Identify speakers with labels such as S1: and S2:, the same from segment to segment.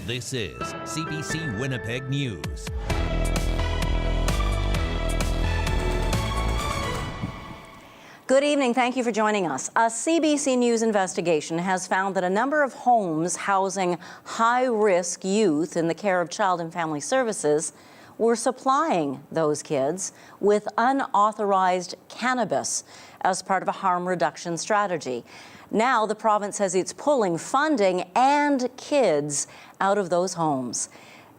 S1: This is CBC Winnipeg News.
S2: Good evening. Thank you for joining us. A CBC News investigation has found that a number of homes housing high-risk youth in the care of Child and Family Services were supplying those kids with unauthorized cannabis as part of a harm reduction strategy. Now the province says it's pulling funding and kids out of those homes.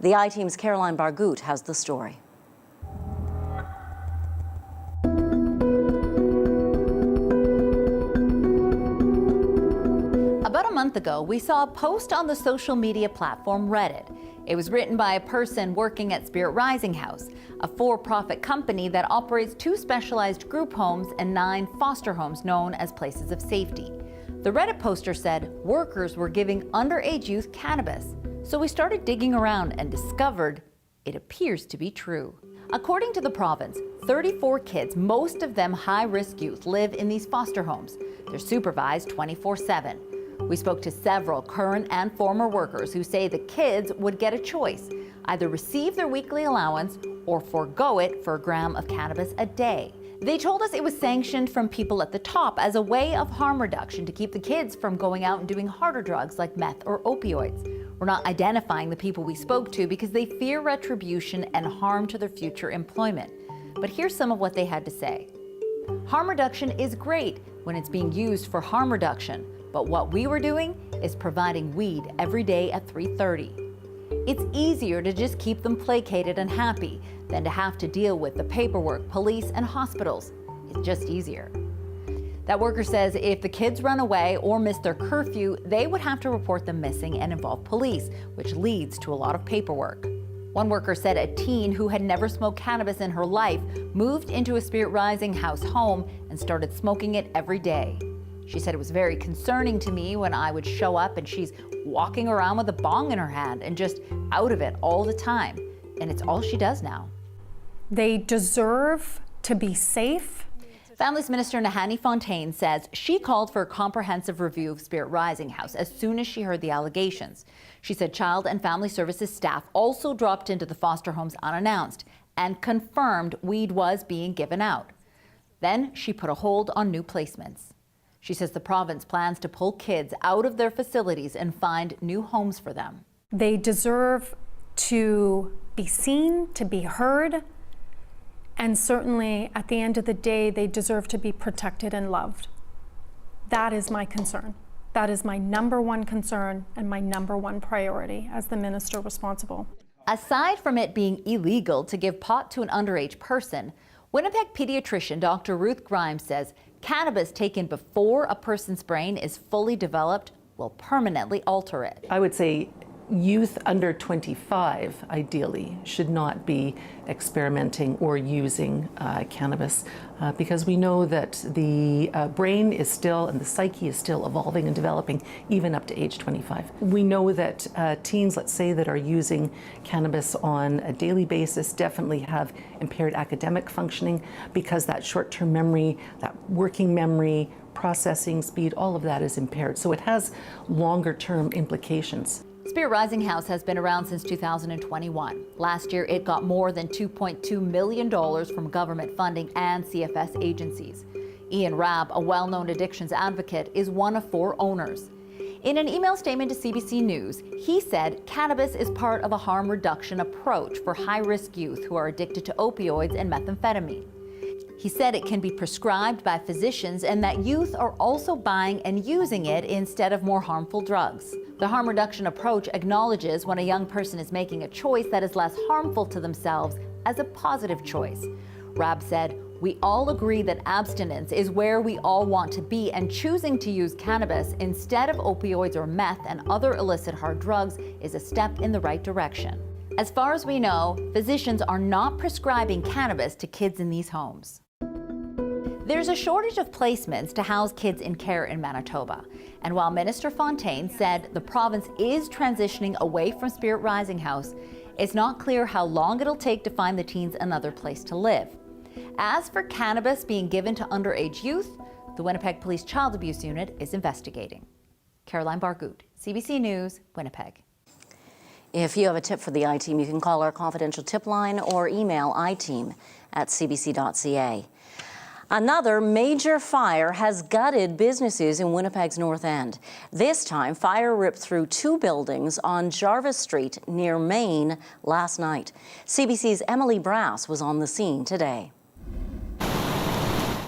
S2: The I-Team's Caroline Bargout has the story.
S3: About a month ago, we saw a post on the social media platform Reddit. It was written by a person working at Spirit Rising House, a for-profit company that operates 2 specialized group homes and 9 foster homes known as places of safety. The Reddit poster said workers were giving underage youth cannabis. So we started digging around and discovered it appears to be true. According to the province, 34 kids, most of them high-risk youth, live in these foster homes. They're supervised 24/7. We spoke to several current and former workers who say the kids would get a choice, either receive their weekly allowance or forego it for a gram of cannabis a day. They told us it was sanctioned from people at the top as a way of harm reduction to keep the kids from going out and doing harder drugs like meth or opioids. We're not identifying the people we spoke to because they fear retribution and harm to their future employment. But here's some of what they had to say. Harm reduction is great when it's being used for harm reduction. But what we were doing is providing weed every day at 3:30. It's easier to just keep them placated and happy than to have to deal with the paperwork, police, and hospitals. It's just easier. That worker says if the kids run away or miss their curfew, they would have to report them missing and involve police, which leads to a lot of paperwork. One worker said a teen who had never smoked cannabis in her life moved into a Spirit Rising House home and started smoking it every day. She said it was very concerning to me when I would show up and she's walking around with a bong in her hand and just out of it all the time. And it's all she does now.
S4: They deserve to be safe.
S3: Families Minister Navalny Fontaine says she called for a comprehensive review of Spirit Rising House as soon as she heard the allegations. She said Child and Family Services staff also dropped into the foster homes unannounced and confirmed weed was being given out. Then she put a hold on new placements. She says the province plans to pull kids out of their facilities and find new homes for them.
S4: They deserve to be seen, to be heard, and certainly at the end of the day, they deserve to be protected and loved. That is my concern. That is my #1 concern and my #1 priority as the minister responsible.
S3: Aside from it being illegal to give pot to an underage person, Winnipeg pediatrician Dr. Ruth Grimes says cannabis taken before a person's brain is fully developed will permanently alter it.
S5: I would say youth under 25 ideally should not be experimenting or using cannabis because we know that the brain is still and the psyche is still evolving and developing even up to age 25. We know that teens, let's say, that are using cannabis on a daily basis definitely have impaired academic functioning because that short-term memory, that working memory, processing speed, all of that is impaired. So it has longer-term implications.
S3: Spirit Rising House has been around since 2021. Last year, it got more than $2.2 million from government funding and CFS agencies. Ian Rabb, a well-known addictions advocate, is one of 4 owners. In an email statement to CBC News, he said cannabis is part of a harm reduction approach for high-risk youth who are addicted to opioids and methamphetamine. He said it can be prescribed by physicians and that youth are also buying and using it instead of more harmful drugs. The harm reduction approach acknowledges when a young person is making a choice that is less harmful to themselves as a positive choice. Rabb said, "We all agree that abstinence is where we all want to be, and choosing to use cannabis instead of opioids or meth and other illicit hard drugs is a step in the right direction." As far as we know, physicians are not prescribing cannabis to kids in these homes. There's a shortage of placements to house kids in care in Manitoba. And while Minister Fontaine said the province is transitioning away from Spirit Rising House, it's not clear how long it'll take to find the teens another place to live. As for cannabis being given to underage youth, the Winnipeg Police Child Abuse Unit is investigating. Caroline Bargout, CBC News, Winnipeg.
S2: If you have a tip for the I-Team, you can call our confidential tip line or email iteam@cbc.ca. Another major fire has gutted businesses in Winnipeg's North End. This time, fire ripped through 2 buildings on Jarvis Street near Main last night. CBC's Emily Brass was on the scene today.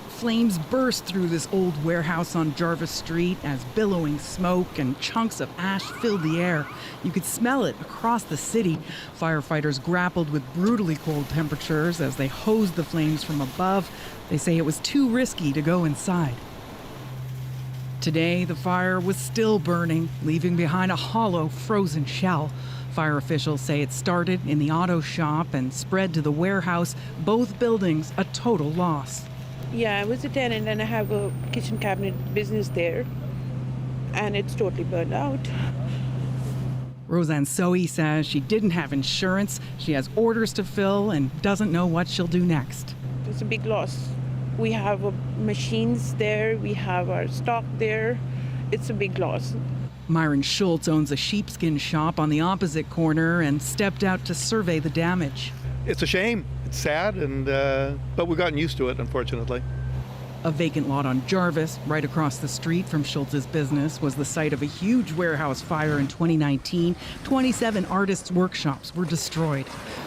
S6: Flames burst through this old warehouse on Jarvis Street as billowing smoke and chunks of ash filled the air. You could smell it across the city. Firefighters grappled with brutally cold temperatures as they hosed the flames from above. They say it was too risky to go inside. Today, the fire was still burning, leaving behind a hollow, frozen shell. Fire officials say it started in the auto shop and spread to the warehouse, both buildings a total loss.
S7: Yeah, I was a tenant and I have a kitchen cabinet business there, and it's totally burned out.
S6: Roseanne Soe says she didn't have insurance, she has orders to fill, and doesn't know what she'll do next.
S7: It's a big loss. We have machines there, we have our stock there. It's a big loss.
S6: Myron Schultz owns a sheepskin shop on the opposite corner and stepped out to survey the damage.
S8: It's a shame. It's sad, but we've gotten used to it, unfortunately.
S6: A vacant lot on Jarvis, right across the street from Schultz's business, was the site of a huge warehouse fire in 2019. 27 artists' workshops were destroyed.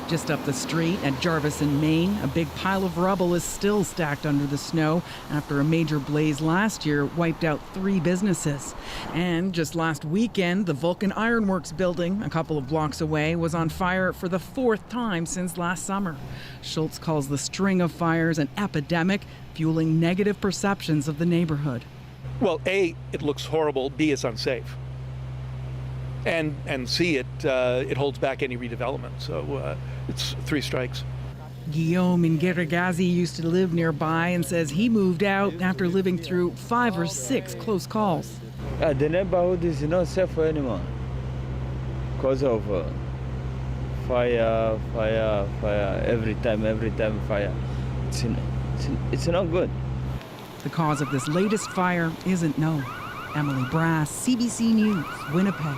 S6: Just up the street at Jarvis in Maine, a big pile of rubble is still stacked under the snow after a major blaze last year wiped out 3 businesses. And just last weekend, the Vulcan Ironworks building, a couple of blocks away, was on fire for the 4th time since last summer. Schultz calls the string of fires an epidemic, fueling negative perceptions of the neighborhood.
S8: Well, A, it looks horrible. B, it's unsafe. And C, it holds back any redevelopment. So it's 3 strikes.
S6: Guillaume in Geragazi used to live nearby and says he moved out after living through 5 or 6 close calls.
S9: The neighborhood is not safe anymore because of fire, every time fire. It's not good.
S6: The cause of this latest fire isn't known. Emily Brass, CBC News, Winnipeg.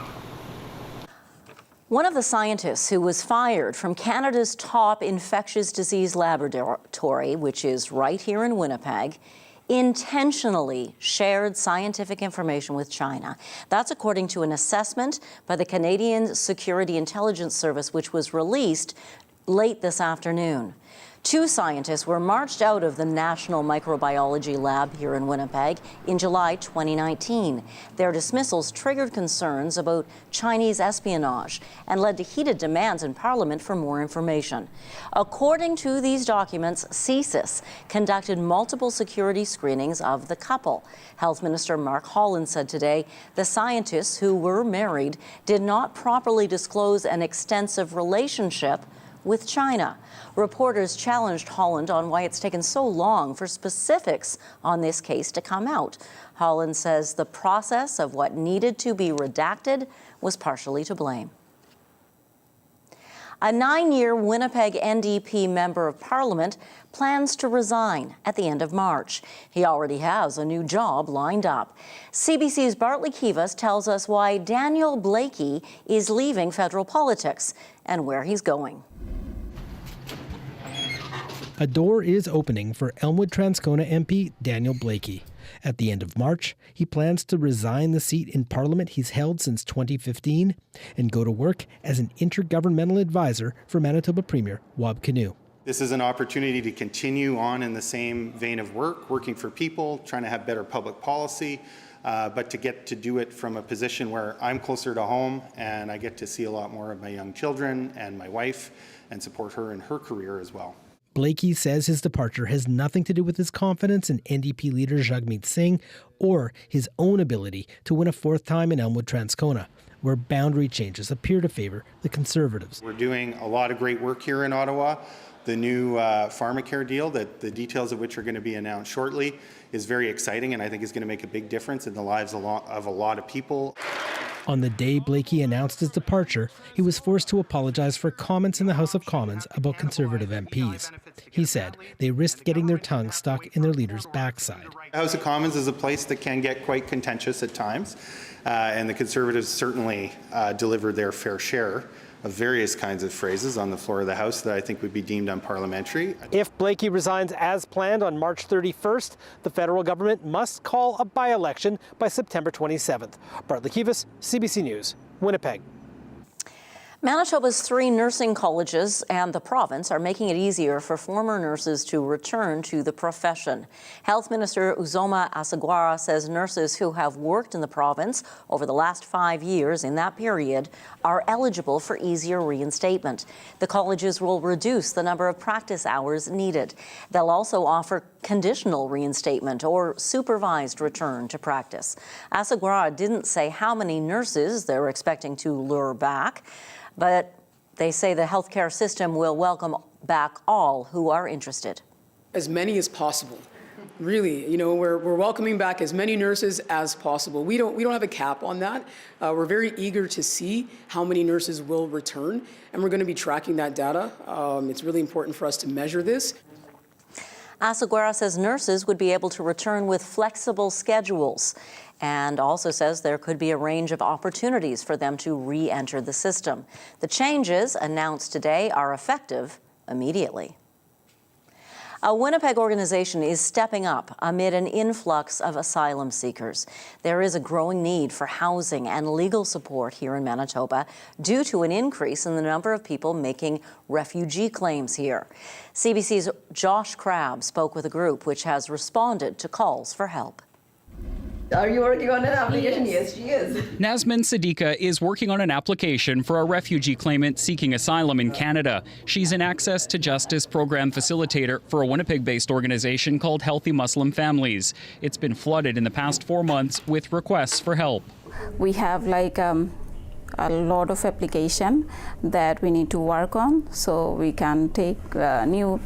S2: One of the scientists who was fired from Canada's top infectious disease laboratory, which is right here in Winnipeg, intentionally shared scientific information with China. That's according to an assessment by the Canadian Security Intelligence Service, which was released late this afternoon. 2 scientists were marched out of the National Microbiology Lab here in Winnipeg in July 2019. Their dismissals triggered concerns about Chinese espionage and led to heated demands in Parliament for more information. According to these documents, CSIS conducted multiple security screenings of the couple. Health Minister Mark Holland said today the scientists, who were married, did not properly disclose an extensive relationship with China. Reporters challenged Holland on why it's taken so long for specifics on this case to come out. Holland says the process of what needed to be redacted was partially to blame. A 9-year Winnipeg NDP Member of Parliament plans to resign at the end of March. He already has a new job lined up. CBC's Bartley Kivas tells us why Daniel Blakey is leaving federal politics and where he's going.
S10: A door is opening for Elmwood-Transcona MP Daniel Blakey. At the end of March, he plans to resign the seat in Parliament he's held since 2015 and go to work as an intergovernmental advisor for Manitoba Premier Wab Kinew.
S11: This is an opportunity to continue on in the same vein of work, working for people, trying to have better public policy, but to get to do it from a position where I'm closer to home and I get to see a lot more of my young children and my wife and support her in her career as well.
S10: Blakey says his departure has nothing to do with his confidence in NDP leader Jagmeet Singh or his own ability to win a 4th time in Elmwood-Transcona, where boundary changes appear to favor the Conservatives.
S11: We're doing a lot of great work here in Ottawa. The new pharmacare deal, that the details of which are going to be announced shortly, is very exciting and I think is going to make a big difference in the lives of a lot of people.
S10: On the day Blakey announced his departure, he was forced to apologize for comments in the House of Commons about Conservative MPs. He said they risked getting their tongue stuck in their leader's backside.
S11: The House of Commons is a place that can get quite contentious at times, and the Conservatives certainly delivered their fair share of various kinds of phrases on the floor of the House that I think would be deemed unparliamentary.
S12: If Blakey resigns as planned on March 31st, the federal government must call a by-election by September 27th. Bartley Kivas, CBC News, Winnipeg.
S2: Manitoba's 3 nursing colleges and the province are making it easier for former nurses to return to the profession. Health Minister Uzoma Asseguara says nurses who have worked in the province over the last 5 years in that period are eligible for easier reinstatement. The colleges will reduce the number of practice hours needed. They'll also offer conditional reinstatement or supervised return to practice. Asseguara didn't say how many nurses they're expecting to lure back, but they say the healthcare system will welcome back all who are interested.
S13: As many as possible. Really, we're welcoming back as many nurses as possible. We don't have a cap on that. We're very eager to see how many nurses will return, and we're going to be tracking that data. It's really important for us to measure this.
S2: Asseguara says nurses would be able to return with flexible schedules, and also says there could be a range of opportunities for them to re-enter the system. The changes announced today are effective immediately. A Winnipeg organization is stepping up amid an influx of asylum seekers. There is a growing need for housing and legal support here in Manitoba due to an increase in the number of people making refugee claims here. CBC's Josh Crabb spoke with a group which has responded to calls for help.
S14: Are you working on an application? Yes, she is.
S15: Nazmin Siddiqa is working on an application for a refugee claimant seeking asylum in Canada. She's an Access to Justice program facilitator for a Winnipeg-based organization called Healthy Muslim Families. It's been flooded in the past 4 months with requests for help.
S16: We have a lot of application that we need to work on, so we can take new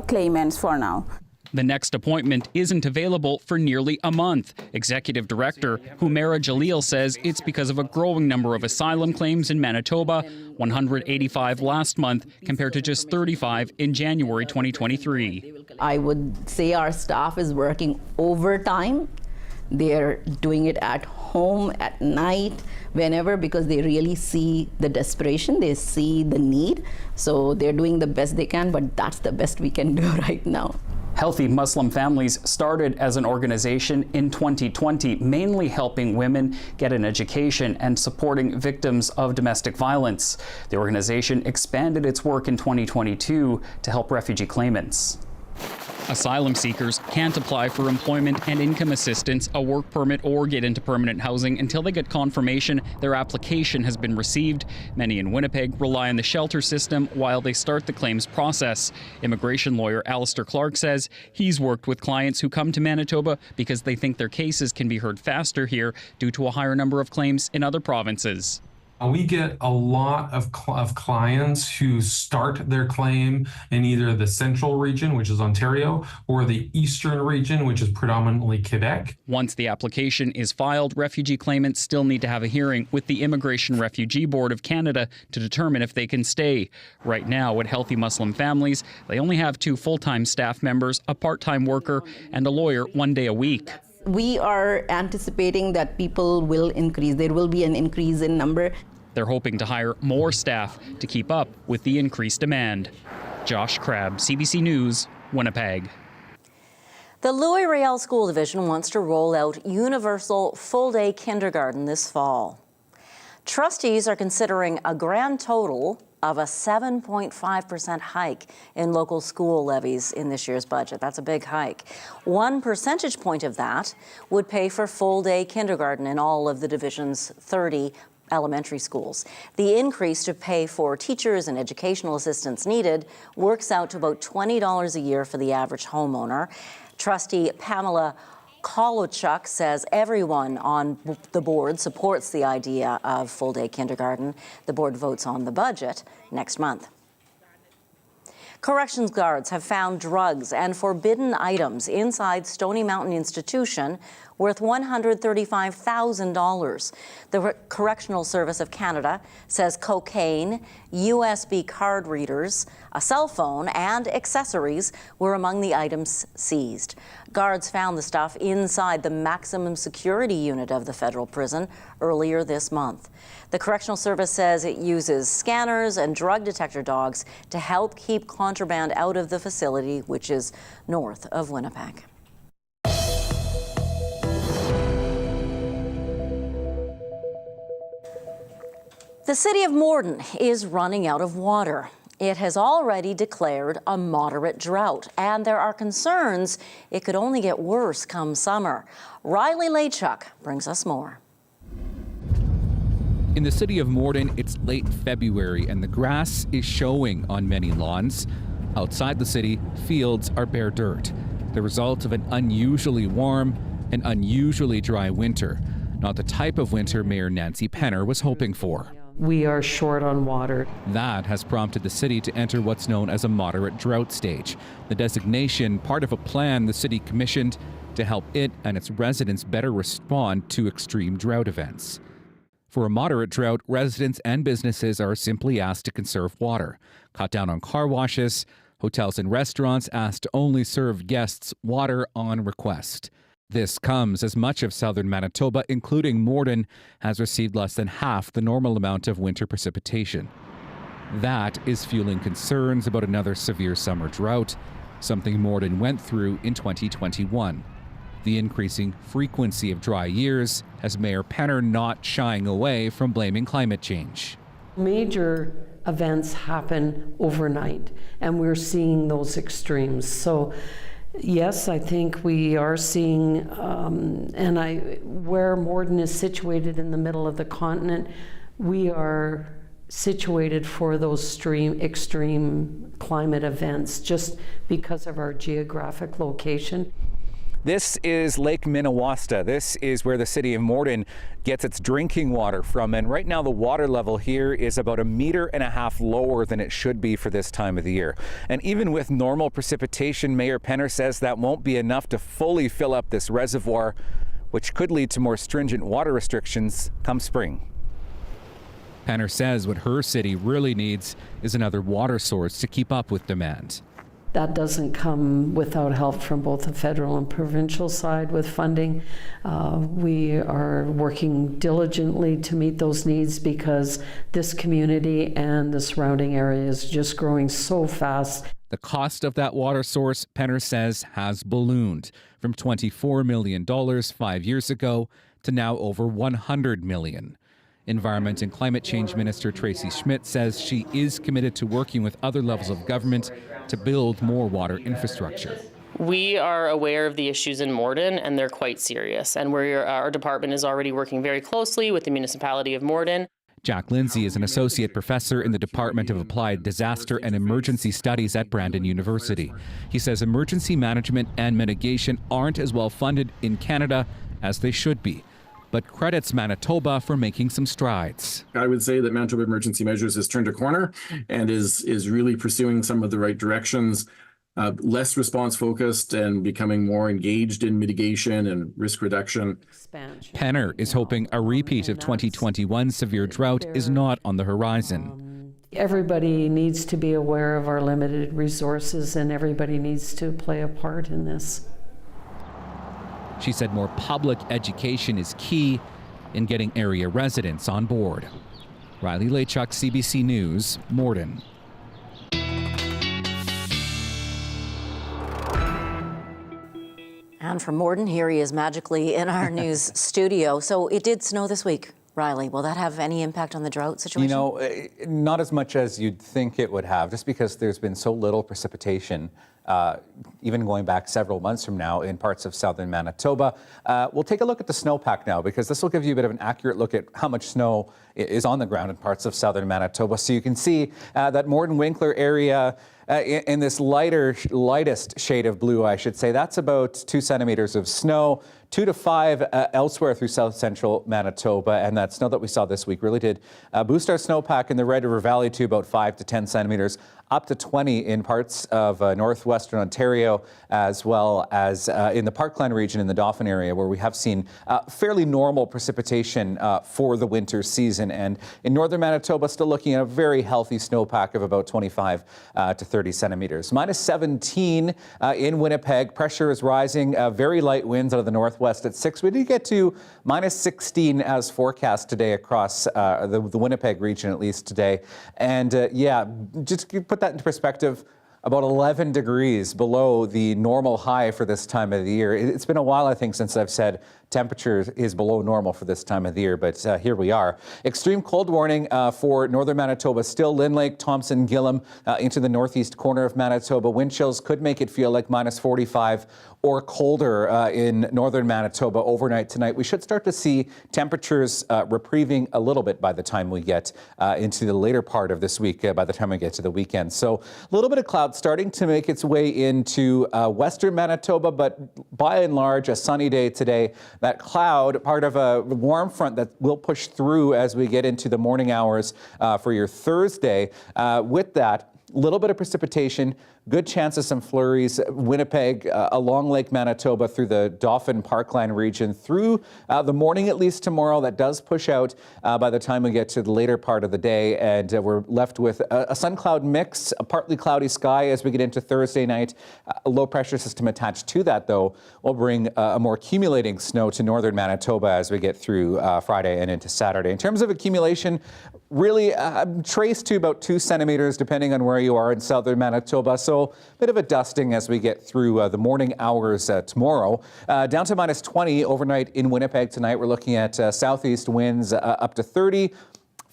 S16: claimants for now.
S15: The next appointment isn't available for nearly a month. Executive Director Humaira Jalil says it's because of a growing number of asylum claims in Manitoba, 185 last month compared to just 35 in January 2023.
S14: I would say our staff is working overtime. They're doing it at home, at night, whenever, because they really see the desperation, they see the need. So they're doing the best they can, but that's the best we can do right now.
S15: Healthy Muslim Families started as an organization in 2020, mainly helping women get an education and supporting victims of domestic violence. The organization expanded its work in 2022 to help refugee claimants. Asylum seekers can't apply for employment and income assistance, a work permit, or get into permanent housing until they get confirmation their application has been received. Many in Winnipeg rely on the shelter system while they start the claims process. Immigration lawyer Alistair Clark says he's worked with clients who come to Manitoba because they think their cases can be heard faster here due to a higher number of claims in other provinces.
S17: We get a lot of clients who start their claim in either the central region, which is Ontario, or the eastern region, which is predominantly Quebec.
S15: Once the application is filed, refugee claimants still need to have a hearing with the Immigration Refugee Board of Canada to determine if they can stay. Right now, at Healthy Muslim Families, they only have 2 full-time staff members, a part-time worker, and a lawyer 1 day a week.
S14: We are anticipating that people will increase. There will be an increase in number.
S15: They're hoping to hire more staff to keep up with the increased demand. Josh Crabb, CBC News, Winnipeg.
S2: The Louis Riel School Division wants to roll out universal full-day kindergarten this fall. Trustees are considering a grand total of a 7.5% hike in local school levies in this year's budget. That's a big hike. 1 percentage point of that would pay for full-day kindergarten in all of the division's 30 elementary schools. The increase to pay for teachers and educational assistants needed works out to about $20 a year for the average homeowner. Trustee Pamela Kolochuk says everyone on the board supports the idea of full-day kindergarten. The board votes on the budget next month. Corrections guards have found drugs and forbidden items inside Stony Mountain Institution, worth $135,000. The Correctional Service of Canada says cocaine, USB card readers, a cell phone, and accessories were among the items seized. Guards found the stuff inside the maximum security unit of the federal prison earlier this month. The Correctional Service says it uses scanners and drug detector dogs to help keep contraband out of the facility, which is north of Winnipeg. The city of Morden is running out of water. It has already declared a moderate drought, and there are concerns it could only get worse come summer. Riley Lachuk brings us more.
S18: In the city of Morden, it's late February, and the grass is showing on many lawns. Outside the city, fields are bare dirt, the result of an unusually warm and unusually dry winter. Not the type of winter Mayor Nancy Penner was hoping for.
S19: We are short on water.
S18: That has prompted the city to enter what's known as a moderate drought stage. The designation, part of a plan the city commissioned to help it and its residents better respond to extreme drought events. For a moderate drought, residents and businesses are simply asked to conserve water, cut down on car washes, hotels and restaurants asked to only serve guests water on request. This comes as much of southern Manitoba, including Morden, has received less than half the normal amount of winter precipitation. That is fueling concerns about another severe summer drought, something Morden went through in 2021. The increasing frequency of dry years has Mayor Penner not shying away from blaming climate change.
S19: Major events happen overnight, and we're seeing those extremes. So yes, I think we are seeing, where Morden is situated in the middle of the continent, we are situated for those extreme climate events just because of our geographic location.
S18: This is Lake Minnewaska. This is where the city of Morden gets its drinking water from, and right now the water level here is about 1.5 meters lower than it should be for this time of the year. And even with normal precipitation, Mayor Penner says that won't be enough to fully fill up this reservoir, which could lead to more stringent water restrictions come spring. Penner says what her city really needs is another water source to keep up with demand.
S19: That doesn't come without help from both the federal and provincial side with funding. We are working diligently to meet those needs because this community and the surrounding area is just growing so fast.
S18: The cost of that water source, Penner says, has ballooned from $24 million 5 years ago to now over $100 million. Environment and Climate Change Minister Tracy Schmidt says she is committed to working with other levels of government to build more water infrastructure.
S20: We are aware of the issues in Morden, and they're quite serious. And our department is already working very closely with the municipality of Morden.
S18: Jack Lindsay is an associate professor in the Department of Applied Disaster and Emergency Studies at Brandon University. He says emergency management and mitigation aren't as well funded in Canada as they should be, but credits Manitoba for making some strides.
S21: I would say that Manitoba Emergency Measures has turned a corner and is really pursuing some of the right directions, less response focused and becoming more engaged in mitigation and risk reduction.
S18: Penner is hoping a repeat of 2021 severe drought is not on the horizon.
S19: Everybody needs to be aware of our limited resources, and everybody needs to play a part in this.
S18: She said more public education is key in getting area residents on board. Riley Lachuk, CBC News, Morden.
S2: And from Morden, here he is magically in our news studio. So it did snow this week. Riley, will that have any impact on the drought situation?
S22: You know, not as much as you'd think it would have, just because there's been so little precipitation, even going back several months from now in parts of southern Manitoba. We'll take a look at the snowpack now, because this will give you a bit of an accurate look at how much snow is on the ground in parts of southern Manitoba. So you can see that Morden-Winkler area in this lightest shade of blue, I should say, that's about 2 centimeters of snow, 2 to 5 elsewhere through south central Manitoba. And that snow that we saw this week really did boost our snowpack in the Red River Valley to about 5 to 10 centimeters up to 20 in parts of northwestern Ontario, as well as in the Parkland region in the Dauphin area, where we have seen fairly normal precipitation for the winter season. And in northern Manitoba, still looking at a very healthy snowpack of about 25 to 30 centimeters. Minus 17 in Winnipeg. Pressure is rising. Very light winds out of the northwest at 6. We did get to minus 16 as forecast today across the Winnipeg region, at least today. And yeah, just to put that into perspective, about 11 degrees below the normal high for this time of the year. It's been a while, I think, since I've said temperature is below normal for this time of the year, but here we are. Extreme cold warning for northern Manitoba still. Lynn Lake, Thompson, Gillam into the northeast corner of Manitoba. Wind chills could make it feel like minus 45 or colder in northern Manitoba overnight tonight. We should start to see temperatures reprieving a little bit by the time we get into the later part of this week, by the time we get to the weekend. So a little bit of cloud starting to make its way into western Manitoba, but by and large, a sunny day today. That cloud, part of a warm front that will push through as we get into the morning hours for your Thursday. With that, a little bit of precipitation, good chance of some flurries. Winnipeg, along Lake Manitoba, through the Dauphin Parkland region, through the morning at least tomorrow. That does push out by the time we get to the later part of the day, and we're left with a sun cloud mix, a partly cloudy sky as we get into Thursday night. A low pressure system attached to that, though, will bring a more accumulating snow to northern Manitoba as we get through Friday and into Saturday. In terms of accumulation, really traced to about 2 centimeters depending on where you are in southern Manitoba. So a bit of a dusting as we get through the morning hours tomorrow. Down to minus 20 overnight in Winnipeg tonight. We're looking at southeast winds up to 30.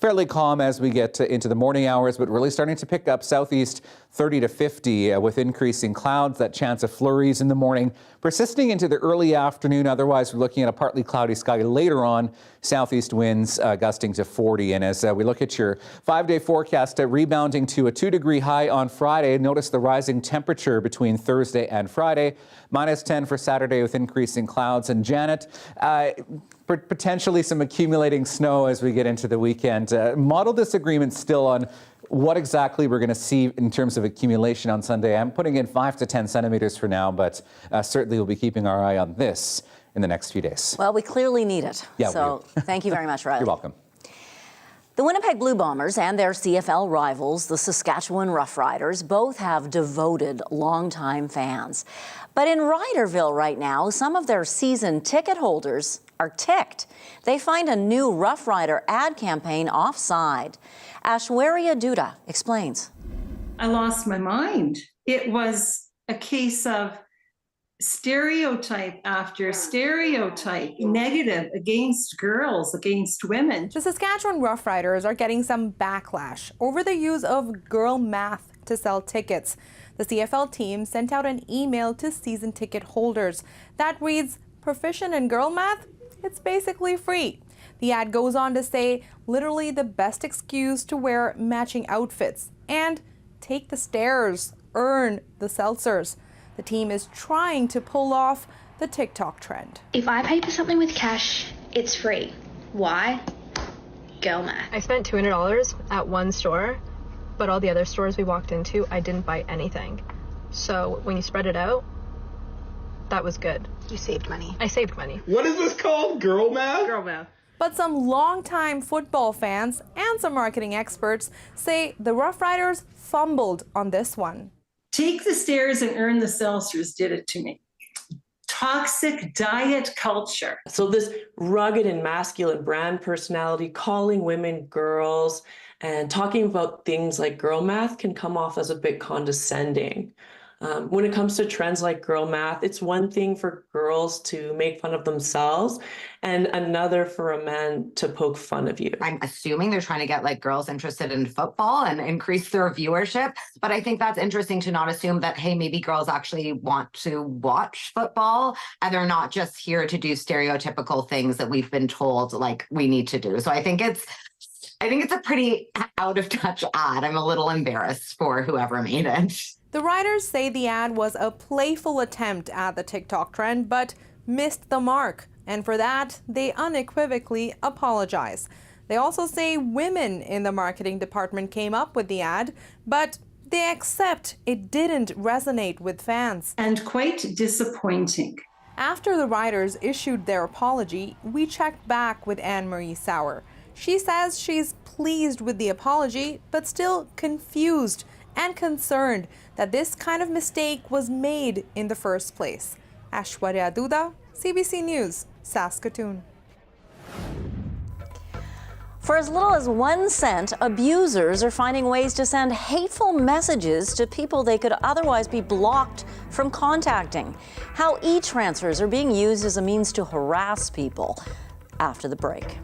S22: Fairly calm as we get into the morning hours, but really starting to pick up southeast 30 to 50 with increasing clouds, that chance of flurries in the morning, persisting into the early afternoon. Otherwise, we're looking at a partly cloudy sky later on, southeast winds gusting to 40. And as we look at your 5-day forecast, rebounding to a 2-degree high on Friday. Notice the rising temperature between Thursday and Friday. Minus 10 for Saturday with increasing clouds. And Janet, potentially some accumulating snow as we get into the weekend. Model disagreement still on what exactly we're going to see in terms of accumulation on Sunday. I'm putting in 5 to 10 centimeters for now, but certainly we'll be keeping our eye on this in the next few days.
S2: Well, we clearly need it.
S22: Yeah,
S2: so thank you very much, Riley.
S22: You're welcome.
S2: The Winnipeg Blue Bombers and their CFL rivals, the Saskatchewan Roughriders, both have devoted longtime fans. But in Riderville right now, some of their season ticket holders are ticked. They find a new Rough Rider ad campaign offside. Ashwarya Duda explains.
S1: I lost my mind. It was a case of stereotype after stereotype, negative against girls, against women.
S4: The Saskatchewan Roughriders are getting some backlash over the use of girl math to sell tickets. The CFL team sent out an email to season ticket holders that reads, "Proficient in girl math? It's basically free." The ad goes on to say, literally the best excuse to wear matching outfits and take the stairs, earn the seltzers. The team is trying to pull off the TikTok trend.
S23: If I pay for something with cash, it's free. Why? Girl math.
S24: I spent $200 at one store, but all the other stores we walked into, I didn't buy anything. So when you spread it out, that was good.
S23: You saved money.
S24: I saved money.
S25: What is this called? Girl math?
S24: Girl math.
S4: But some longtime football fans and some marketing experts say the Roughriders fumbled on this one.
S1: Take the stairs and earn the seltzers did it to me. Toxic diet culture.
S26: So this rugged and masculine brand personality, calling women girls and talking about things like girl math can come off as a bit condescending. When it comes to trends like girl math, it's one thing for girls to make fun of themselves and another for a man to poke fun of you.
S27: I'm assuming they're trying to get like girls interested in football and increase their viewership. But I think that's interesting to not assume that, hey, maybe girls actually want to watch football and they're not just here to do stereotypical things that we've been told like we need to do. So I think it's a pretty out of touch ad. I'm a little embarrassed for whoever made it.
S4: The writers say the ad was a playful attempt at the TikTok trend, but missed the mark. And for that, they unequivocally apologize. They also say women in the marketing department came up with the ad, but they accept it didn't resonate with fans.
S1: And quite disappointing.
S4: After the writers issued their apology, we checked back with Anne-Marie Sauer. She says she's pleased with the apology, but still confused and concerned that this kind of mistake was made in the first place. Aishwarya Duda, CBC News, Saskatoon.
S2: For as little as 1 cent, abusers are finding ways to send hateful messages to people they could otherwise be blocked from contacting. How e-transfers are being used as a means to harass people. After the break.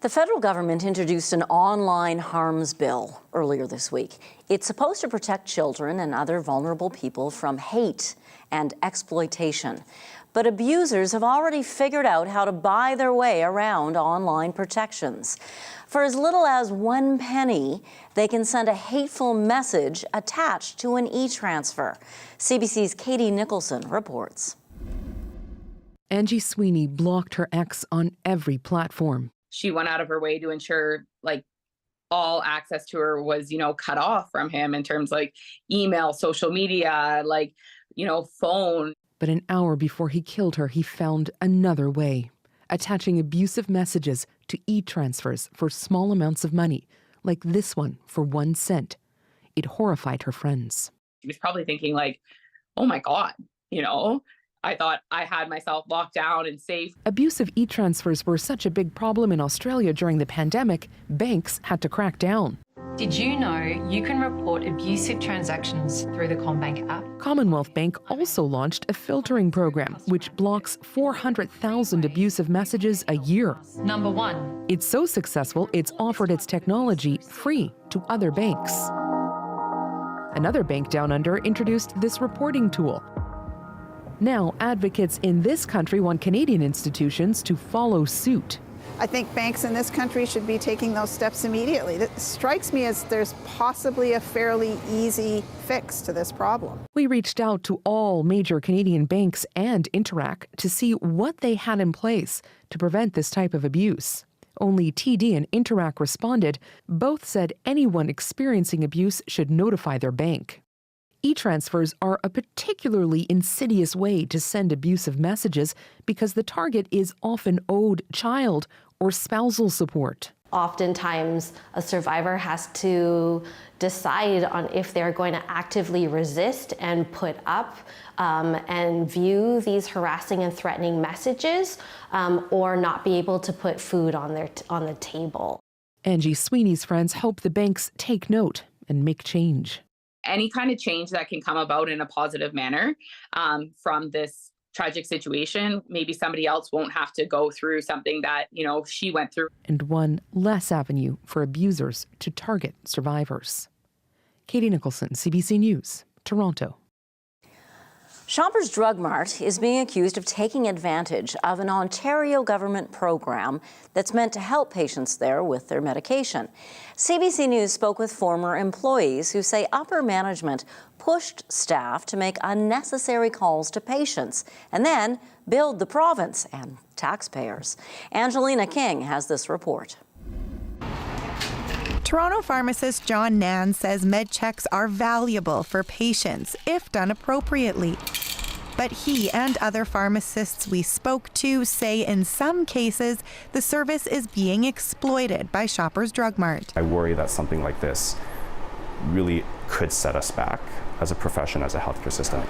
S2: The federal government introduced an online harms bill earlier this week. It's supposed to protect children and other vulnerable people from hate and exploitation. But abusers have already figured out how to buy their way around online protections. For as little as 1 penny, they can send a hateful message attached to an e-transfer. CBC's Katie Nicholson reports.
S3: Angie Sweeney blocked her ex on every platform.
S5: She went out of her way to ensure all access to her was, cut off from him in terms email, social media, phone.
S3: But an hour before he killed her, he found another way. attaching abusive messages to e-transfers for small amounts of money, like this one for 1 cent. It horrified her friends.
S5: She was probably thinking like, oh my God, I thought I had myself locked down and safe.
S3: Abusive e-transfers were such a big problem in Australia during the pandemic, banks had to crack down.
S6: Did you know you can report abusive transactions through the CommBank app?
S3: Commonwealth Bank also launched a filtering program which blocks 400,000 abusive messages a year.
S6: Number 1.
S3: It's so successful, it's offered its technology free to other banks. Another bank down under introduced this reporting tool. Now, advocates in this country want Canadian institutions to follow suit.
S7: I think banks in this country should be taking those steps immediately. That strikes me as there's possibly a fairly easy fix to this problem.
S3: We reached out to all major Canadian banks and Interac to see what they had in place to prevent this type of abuse. Only TD and Interac responded. Both said anyone experiencing abuse should notify their bank. E-transfers are a particularly insidious way to send abusive messages because the target is often owed child or spousal support.
S8: Oftentimes, a survivor has to decide on if they're going to actively resist and put up and view these harassing and threatening messages or not be able to put food on the table.
S3: Angie Sweeney's friends hope the banks take note and make change.
S5: Any kind of change that can come about in a positive manner from this tragic situation, maybe somebody else won't have to go through something that, she went through.
S3: And one less avenue for abusers to target survivors. Katie Nicholson, CBC News, Toronto.
S2: Shoppers Drug Mart is being accused of taking advantage of an Ontario government program that's meant to help patients there with their medication. CBC News spoke with former employees who say upper management pushed staff to make unnecessary calls to patients and then billed the province and taxpayers. Angelina King has this report.
S9: Toronto pharmacist John Nan says med checks are valuable for patients if done appropriately. But he and other pharmacists we spoke to say in some cases the service is being exploited by Shoppers Drug Mart.
S10: I worry that something like this really could set us back as a profession, as a healthcare system.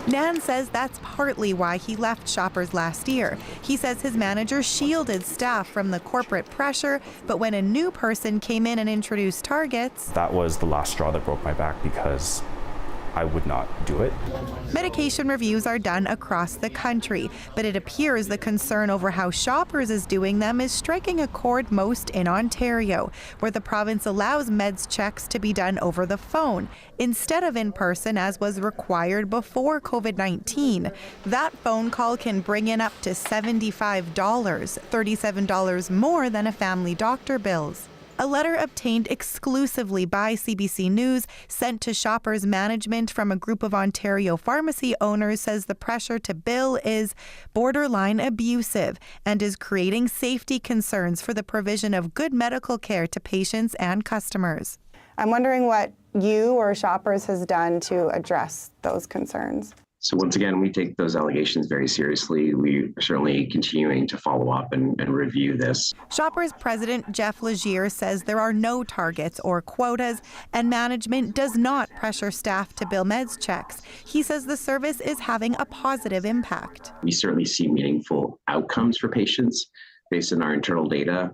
S9: Nan says that's partly why he left Shoppers last year. He says his manager shielded staff from the corporate pressure, but when a new person came in and introduced targets,
S10: that was the last straw that broke my back because I would not do it.
S9: Medication reviews are done across the country, but it appears the concern over how Shoppers is doing them is striking a chord most in Ontario, where the province allows meds checks to be done over the phone instead of in person as was required before COVID-19. That phone call can bring in up to $75, $37 more than a family doctor bills. A letter obtained exclusively by CBC News sent to Shoppers management from a group of Ontario pharmacy owners says the pressure to bill is borderline abusive and is creating safety concerns for the provision of good medical care to patients and customers.
S7: I'm wondering what you or Shoppers has done to address those concerns.
S11: So once again, we take those allegations very seriously. We are certainly continuing to follow up and review this.
S9: Shoppers President Jeff Legier says there are no targets or quotas, and management does not pressure staff to bill meds checks. He says the service is having a positive impact.
S11: We certainly see meaningful outcomes for patients based on our internal data.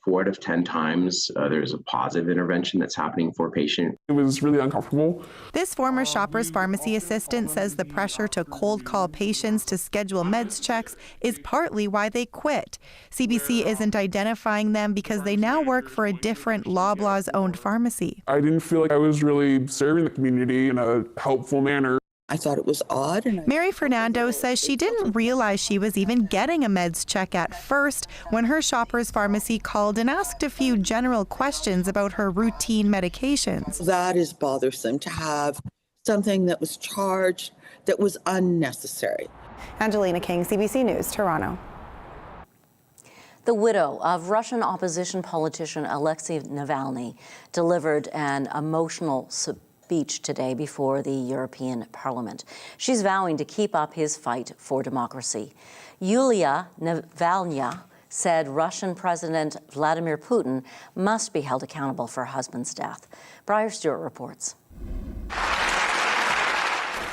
S11: 4 out of 10 times, there's a positive intervention that's happening for a patient.
S12: It was really uncomfortable.
S9: This former Shoppers pharmacy assistant says the pressure to cold call patients to schedule meds checks is partly why they quit. CBC isn't identifying them because they now work for a different Loblaws-owned pharmacy.
S12: I didn't feel like I was really serving the community in a helpful manner.
S28: I thought it was odd.
S9: Mary Fernando says she didn't realize she was even getting a meds check at first when her Shoppers pharmacy called and asked a few general questions about her routine medications.
S28: That is bothersome to have something that was charged that was unnecessary.
S9: Angelina King, CBC News, Toronto.
S2: The widow of Russian opposition politician Alexei Navalny delivered an emotional speech speech today before the European Parliament. She's vowing to keep up his fight for democracy. Yulia Navalny said Russian President Vladimir Putin must be held accountable for her husband's death. Briar Stewart reports.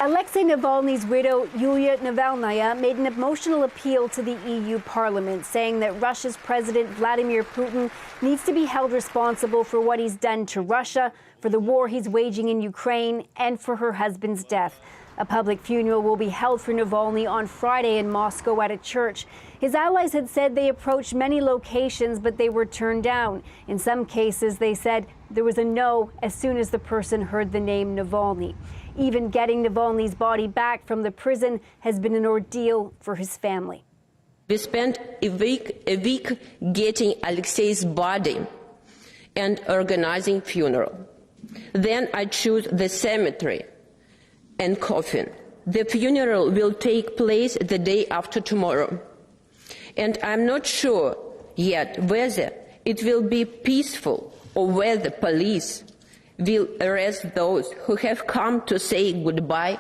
S13: Alexei Navalny's widow, Yulia Navalnaya, made an emotional appeal to the EU Parliament, saying that Russia's President Vladimir Putin needs to be held responsible for what he's done to Russia, for the war he's waging in Ukraine, and for her husband's death. A public funeral will be held for Navalny on Friday in Moscow at a church. His allies had said they approached many locations, but they were turned down. In some cases, they said there was a no as soon as the person heard the name Navalny. Even getting Navalny's body back from the prison has been an ordeal for his family.
S14: We spent a week getting Alexei's body and organizing funeral. Then I choose the cemetery and coffin. The funeral will take place the day after tomorrow. And I'm not sure yet whether it will be peaceful or whether police will arrest those who have come to say goodbye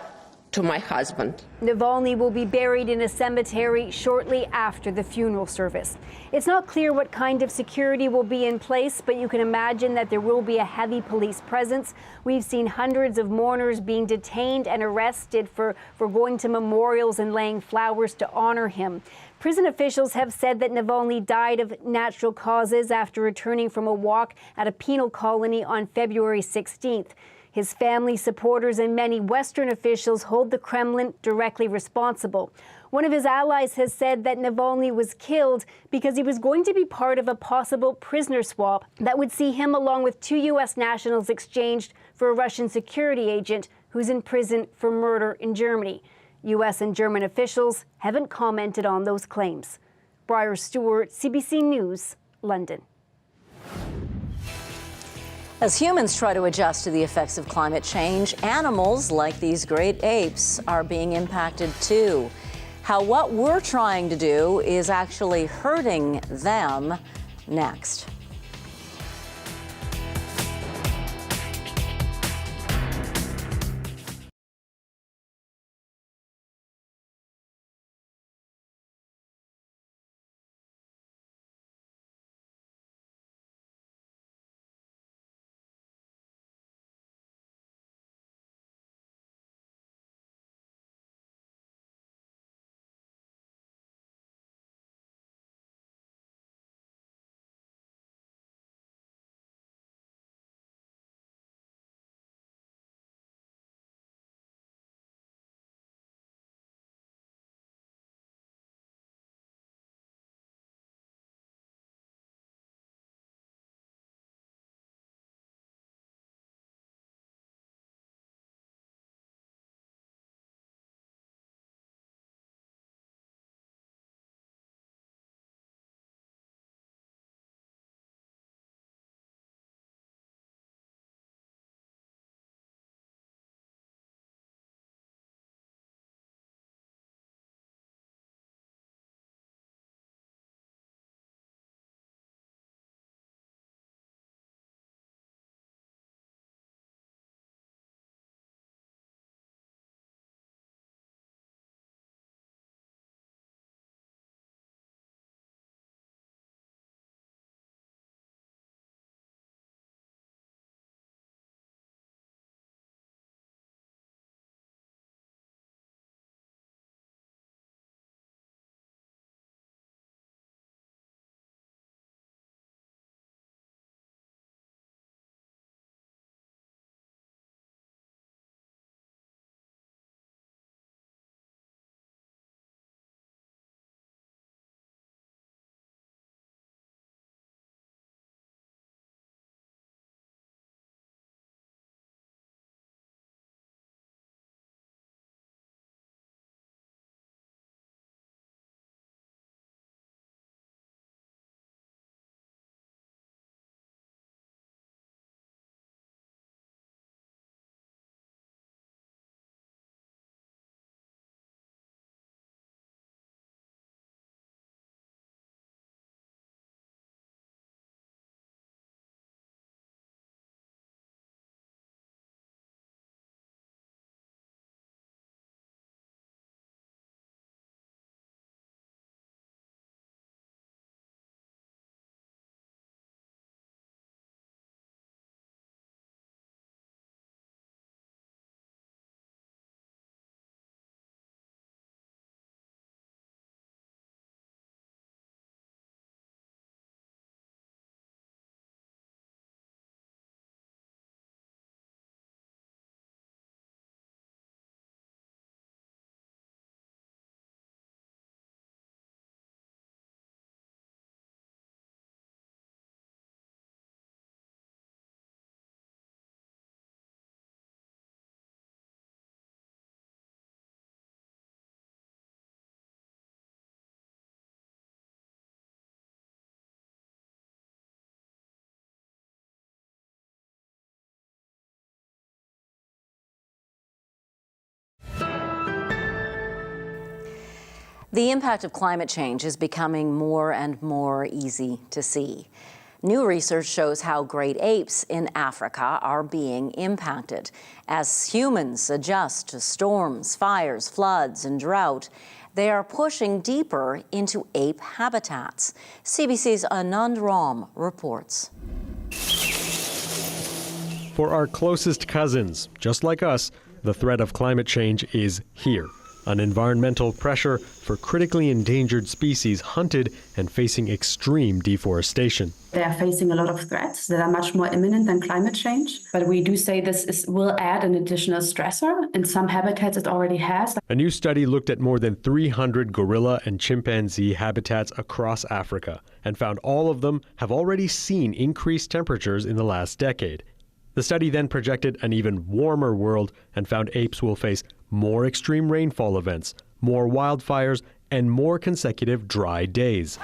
S14: to my husband.
S13: Navalny will be buried in a cemetery shortly after the funeral service. It's not clear what kind of security will be in place, but you can imagine that there will be a heavy police presence. We've seen hundreds of mourners being detained and arrested for going to memorials and laying flowers to honor him. Prison officials have said that Navalny died of natural causes after returning from a walk at a penal colony on February 16th. His family, supporters, and many Western officials hold the Kremlin directly responsible. One of his allies has said that Navalny was killed because he was going to be part of a possible prisoner swap that would see him along with 2 U.S. nationals exchanged for a Russian security agent who's in prison for murder in Germany. U.S. and German officials haven't commented on those claims. Briar Stewart, CBC News, London.
S2: As humans try to adjust to the effects of climate change, animals like these great apes are being impacted too. How what we're trying to do is actually hurting them next. The impact of climate change is becoming more and more easy to see. New research shows how great apes in Africa are being impacted. As humans adjust to storms, fires, floods, and drought, they are pushing deeper into ape habitats. CBC's Anand Ram reports.
S15: For our closest cousins, just like us, the threat of climate change is here. An environmental pressure for critically endangered species hunted and facing extreme deforestation.
S16: They are facing a lot of threats that are much more imminent than climate change. But we do say will add an additional stressor. In some habitats it already has.
S15: A new study looked at more than 300 gorilla and chimpanzee habitats across Africa and found all of them have already seen increased temperatures in the last decade. The study then projected an even warmer world and found apes will face more extreme rainfall events, more wildfires, and more consecutive dry days.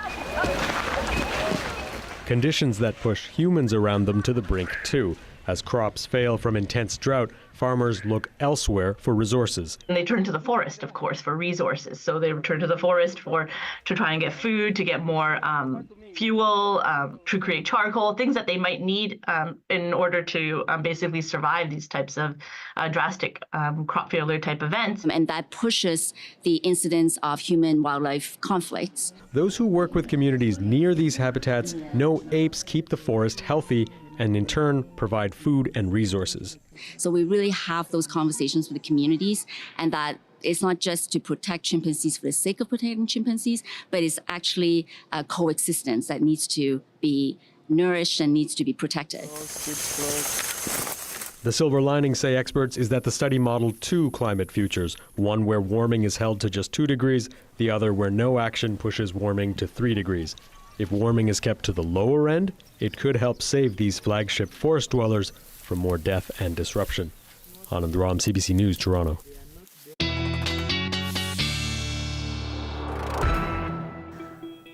S15: Conditions that push humans around them to the brink too. As crops fail from intense drought, farmers look elsewhere for resources.
S17: And they turn to the forest, of course, for resources. So they return to the forest to try and get food, to get more fuel, to create charcoal, things that they might need in order to basically survive these types of drastic crop failure type events.
S18: And that pushes the incidence of human-wildlife conflicts.
S15: Those who work with communities near these habitats know apes keep the forest healthy and in turn provide food and resources.
S18: So we really have those conversations with the communities, and that it's not just to protect chimpanzees for the sake of protecting chimpanzees, but it's actually a coexistence that needs to be nourished and needs to be protected.
S15: The silver lining, say experts, is that the study modeled two climate futures, one where warming is held to just 2 degrees, the other where no action pushes warming to 3 degrees. If warming is kept to the lower end, it could help save these flagship forest dwellers from more death and disruption. Anand Ram, CBC News, Toronto.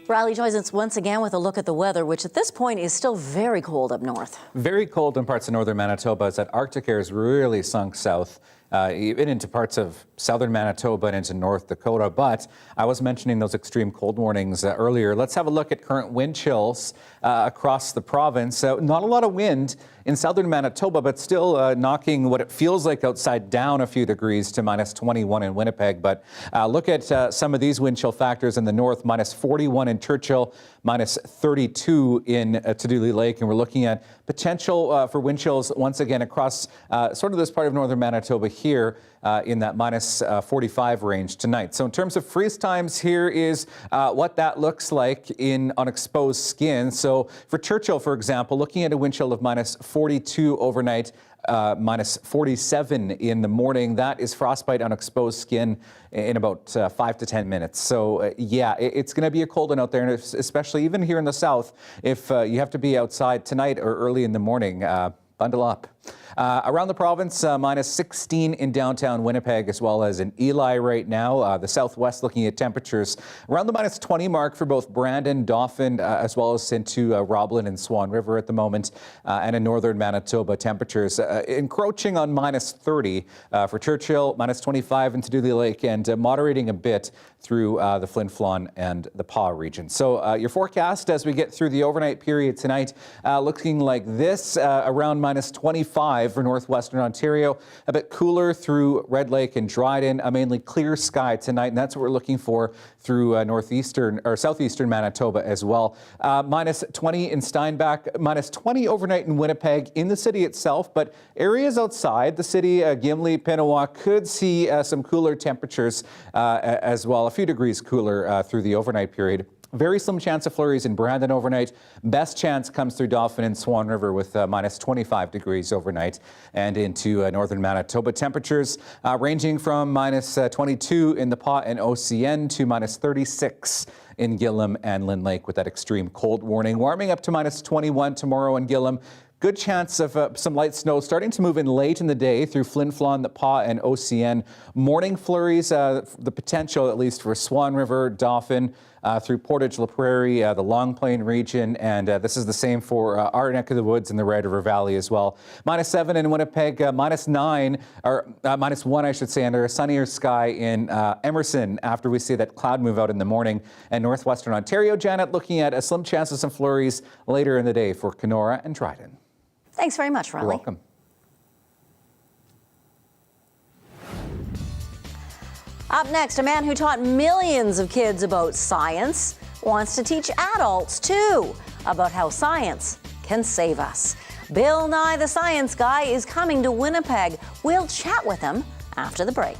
S2: Riley joins us once again with a look at the weather, which at this point is still very cold up north.
S19: Very cold in parts of northern Manitoba as that Arctic air has really sunk south, even into parts of southern Manitoba and into North Dakota. But I was mentioning those extreme cold warnings earlier. Let's have a look at current wind chills across the province. Not a lot of wind in southern Manitoba, but still knocking what it feels like outside down a few degrees to minus 21 in Winnipeg. But look at some of these wind chill factors in the north, minus 41 in Churchill, minus 32 in Tuduli Lake. And we're looking at potential for wind chills once again across sort of this part of northern Manitoba here in that minus 45 range tonight. So in terms of freeze times, here is what that looks like on exposed skin. So for Churchill, for example, looking at a wind chill of minus 42 overnight, minus 47 in the morning. That is frostbite on exposed skin in about 5 to 10 minutes. So yeah, it's going to be a cold one out there, and especially even here in the south, if you have to be outside tonight or early in the morning, bundle up. Around the province, minus 16 in downtown Winnipeg, as well as in Eli right now. The southwest looking at temperatures around the minus 20 mark for both Brandon, Dauphin, as well as into Roblin and Swan River at the moment. And in northern Manitoba, temperatures encroaching on minus 30 for Churchill, minus 25 in Tuduli Lake, and moderating a bit through the Flin Flon and the Paw region. So your forecast as we get through the overnight period tonight, looking like this, around minus 25 for northwestern Ontario, a bit cooler through Red Lake and Dryden, a mainly clear sky tonight, and that's what we're looking for through northeastern or southeastern Manitoba as well. Minus 20 in Steinbach, minus 20 overnight in Winnipeg, in the city itself, but areas outside the city, Gimli, Pinawa, could see some cooler temperatures as well, a few degrees cooler through the overnight period. Very slim chance of flurries in Brandon overnight. Best chance comes through Dauphin and Swan River with minus 25 degrees overnight and into northern Manitoba. Temperatures ranging from minus 22 in the Paw and OCN to minus 36 in Gillam and Lynn Lake with that extreme cold warning. Warming up to minus 21 tomorrow in Gillam. Good chance of some light snow starting to move in late in the day through Flin Flon, the Paw, and OCN. Morning flurries, the potential at least for Swan River, Dauphin, through Portage La Prairie, the Long Plain region, and this is the same for our neck of the woods in the Red River Valley as well. -7 in Winnipeg, -9, or -1, I should say, under a sunnier sky in Emerson after we see that cloud move out in the morning. And northwestern Ontario, Janet, looking at a slim chance of some flurries later in the day for Kenora and Dryden.
S2: Thanks very much, Riley.
S19: You're welcome.
S2: Up next, a man who taught millions of kids about science wants to teach adults, too, about how science can save us. Bill Nye the Science Guy is coming to Winnipeg. We'll chat with him after the break.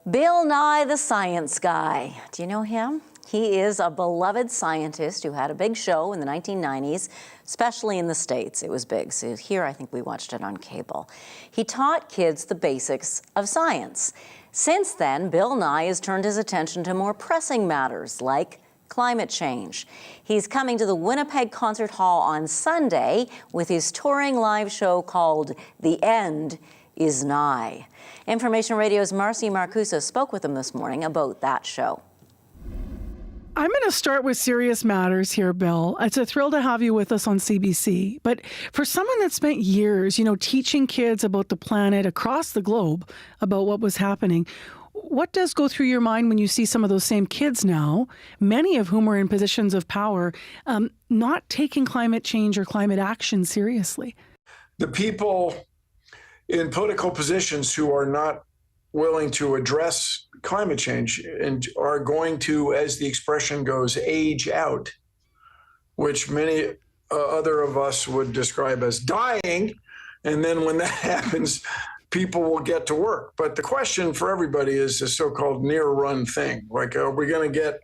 S2: Bill Nye the Science Guy. Do you know him? He is a beloved scientist who had a big show in the 1990s, especially in the States. It was big. So here, I think we watched it on cable. He taught kids the basics of science. Since then, Bill Nye has turned his attention to more pressing matters like climate change. He's coming to the Winnipeg Concert Hall on Sunday with his touring live show called The End is Nigh. Information Radio's Marcy Marcusa spoke with him this morning about that show.
S20: I'm going to start with serious matters here, Bill. It's a thrill to have you with us on CBC. But for someone that spent years, teaching kids about the planet across the globe, about what was happening, what does go through your mind when you see some of those same kids now, many of whom are in positions of power, not taking climate change or climate action seriously?
S21: The people in political positions who are not willing to address climate change and are going to, as the expression goes, age out, which many other of us would describe as dying. And then when that happens, people will get to work. But the question for everybody is the so-called near run thing. Like, are we going to get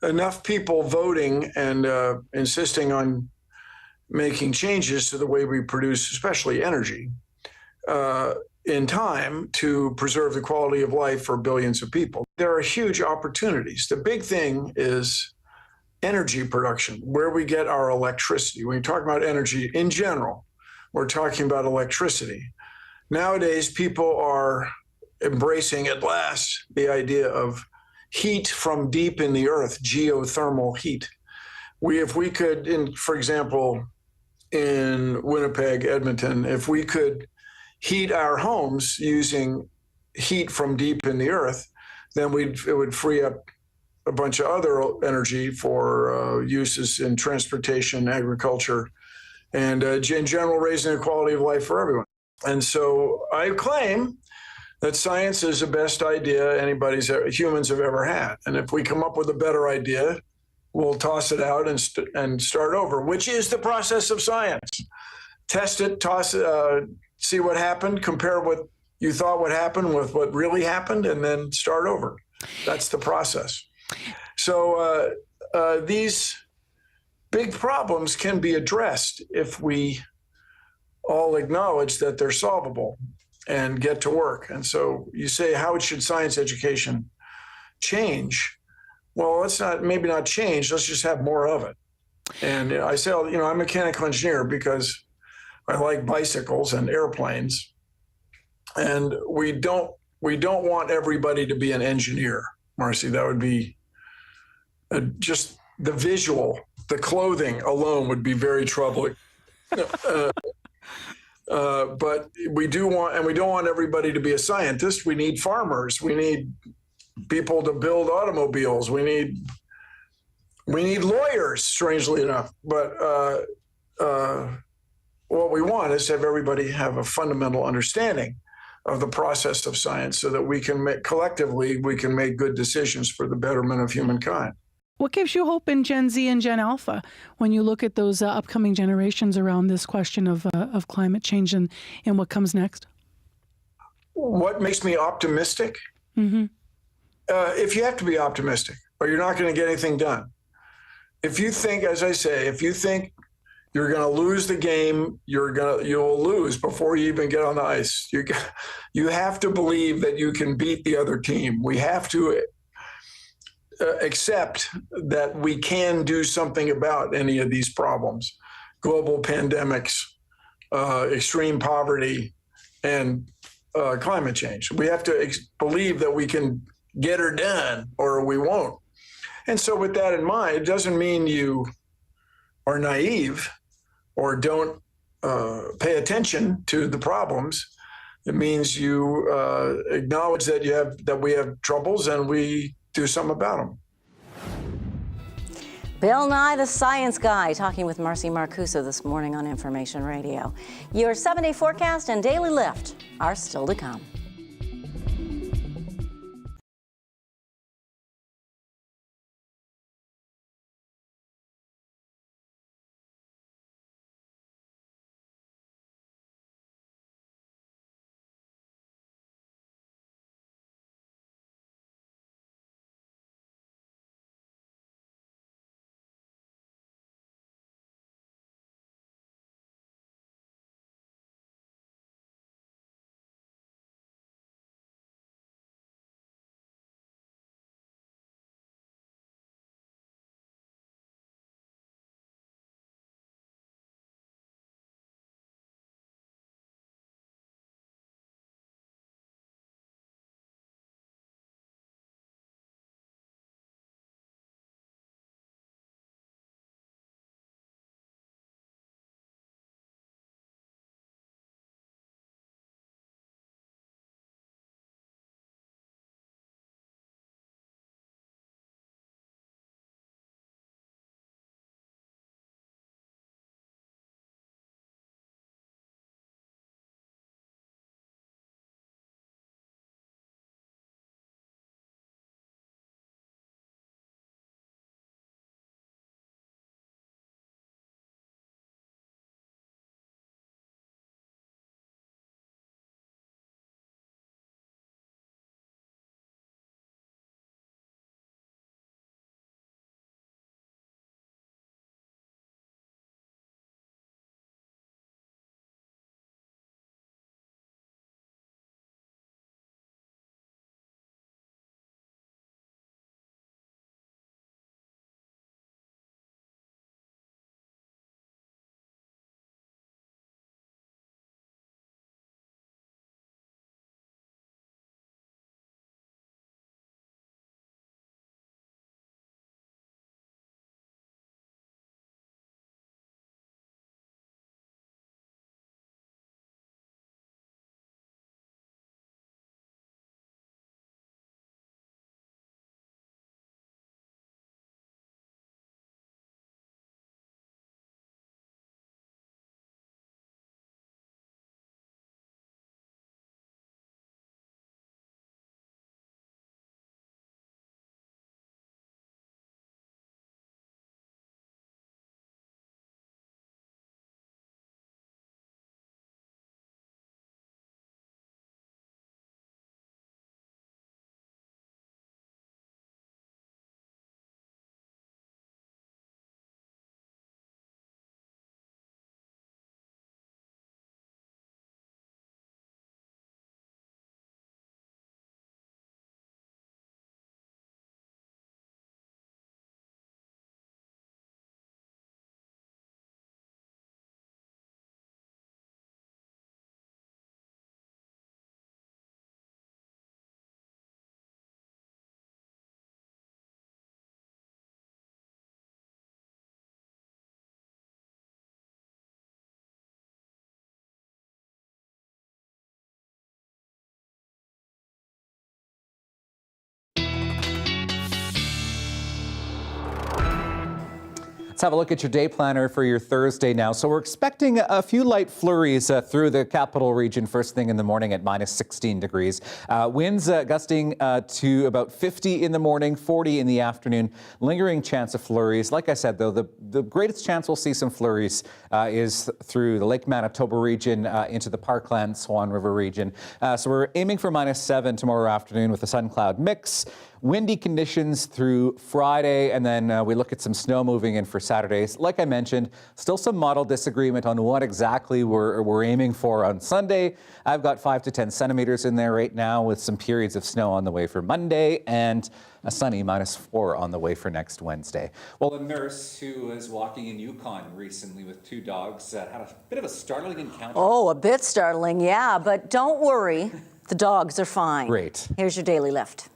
S21: enough people voting and insisting on making changes to the way we produce, especially energy, in time to preserve the quality of life for billions of people? There are huge opportunities. The big thing is energy production, where we get our electricity. When you talk about energy in general, we're talking about electricity. Nowadays, people are embracing at last the idea of heat from deep in the earth, geothermal heat. If we could, for example, in Winnipeg, Edmonton, if we could heat our homes using heat from deep in the earth, then it would free up a bunch of other energy for uses in transportation, agriculture, and in general raising the quality of life for everyone. And so I claim that science is the best idea humans have ever had. And if we come up with a better idea, we'll toss it out and start over, which is the process of science. Test it, toss it, see what happened, compare what you thought would happen with what really happened, and then start over. That's the process. So these big problems can be addressed if we all acknowledge that they're solvable and get to work. And so you say, how should science education change? Well, let's maybe not change, let's just have more of it. And I say, I'm a mechanical engineer because I like bicycles and airplanes, and we don't want everybody to be an engineer, Marcy. That would be just the visual, the clothing alone would be very troubling. But we don't want everybody to be a scientist. We need farmers. We need people to build automobiles. We need lawyers, strangely enough. But what we want is to have everybody have a fundamental understanding of the process of science so that we can collectively make good decisions for the betterment of humankind.
S20: What gives you hope in Gen Z and Gen Alpha when you look at those upcoming generations around this question of climate change and what comes next?
S21: What makes me optimistic? Mm-hmm. If you have to be optimistic or you're not going to get anything done. If you think, as I say, you're going to lose the game, you'll lose before you even get on the ice. You have to believe that you can beat the other team. We have to accept that we can do something about any of these problems: global pandemics, extreme poverty, and climate change. We have to believe that we can get her done or we won't. And so with that in mind, it doesn't mean you are naive or don't pay attention to the problems. It means you acknowledge that we have troubles and we do something about them.
S2: Bill Nye, the science guy, talking with Marcy Marcuso this morning on Information Radio. Your 7-day forecast and daily lift are still to come.
S19: Let's have a look at your day planner for your Thursday now. So we're expecting a few light flurries through the capital region first thing in the morning at minus 16 degrees. Winds gusting to about 50 in the morning, 40 in the afternoon. Lingering chance of flurries. Like I said, though, the greatest chance we'll see some flurries is through the Lake Manitoba region into the Parkland, Swan River region. So we're aiming for minus 7 tomorrow afternoon with a sun-cloud mix. Windy conditions through Friday, and then we look at some snow moving in for Saturdays. Like I mentioned, still some model disagreement on what exactly we're aiming for on Sunday. I've got 5 to 10 centimeters in there right now with some periods of snow on the way for Monday and a sunny minus 4 on the way for next Wednesday.
S1: Well, a nurse who was walking in Yukon recently with 2 dogs had a bit of a startling encounter.
S2: Oh, a bit startling, yeah, but don't worry, the dogs are fine.
S19: Great.
S2: Here's your daily lift.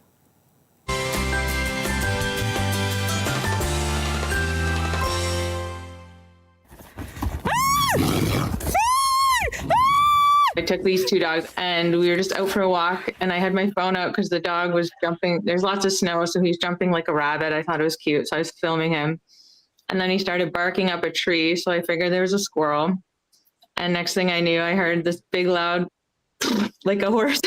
S4: I took these 2 dogs and we were just out for a walk, and I had my phone out because the dog was jumping. There's lots of snow, so he's jumping like a rabbit. I thought it was cute, so I was filming him. And then he started barking up a tree, so I figured there was a squirrel. And next thing I knew, I heard this big loud, like a horse.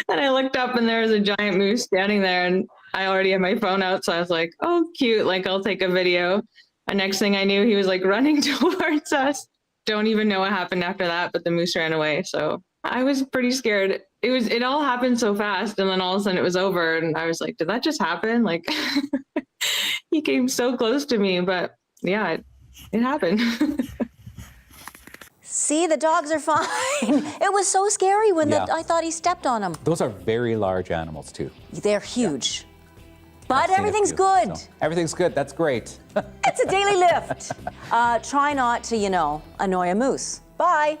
S4: And I looked up and there was a giant moose standing there, and I already had my phone out, so I was like, oh, cute, like I'll take a video. And next thing I knew, he was like running towards us. Don't even know what happened after that, but the moose ran away. So I was pretty scared. It all happened so fast, and then all of a sudden it was over, and I was like, did that just happen? Like he came so close to me, but yeah, it happened.
S2: See, the dogs are fine. It was so scary when I thought he stepped on them.
S19: Those are very large animals too.
S2: They're huge. But everything's good.
S19: So everything's good. That's great.
S2: It's a daily lift. Try not to, annoy a moose. Bye.